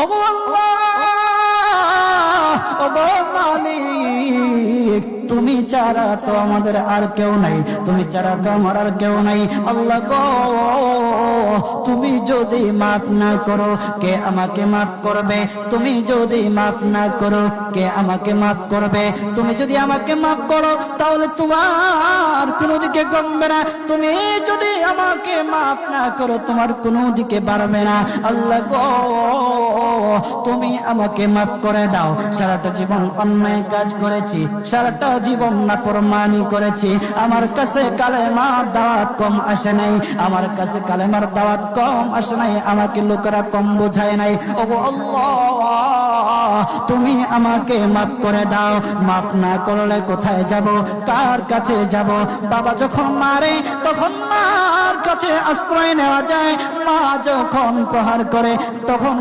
ওগো আল্লাহ, ওগো মালিক, তুমি ছাড়া তো আমাদের আর কেউ নাই, তুমি ছাড়া তো আমার আর কেউ নাই। আল্লাহ গো, তুমি যদি মাফ না করো কে আমাকে মাফ করবে? তুমি যদি মাফ না করো কে আমাকে মাফ করবে? তুমি যদি আমাকে মাফ করো তাহলে তোমার কোনো দিকে কমবে না, তুমি যদি আমাকে মাফ না করো তোমার কোনো দিকে বাড়বে না। আল্লাহ গো, তুমি আমাকে মাফ করে দাও। সারাটা জীবন অন্যায় কাজ করেছি, সারাটা জীবন নাফরমানি করেছি, আমার কাছে কালেমার দাওয়াত কম আসে নাই, আমার কাছে কালেমার দাওয়াত কম আসে নাই, আমাকে লোকেরা কম বোঝায় নাই। ওগো আল্লাহ, তুমি আমাকে মাফ করে দাও। মাফ না করলে কোথায় যাব, কার কাছে যাব? বাবা যখন মারে তখন মার কাছে আশ্রয় নেওয়া যায়, মা যখন প্রহার করে তখন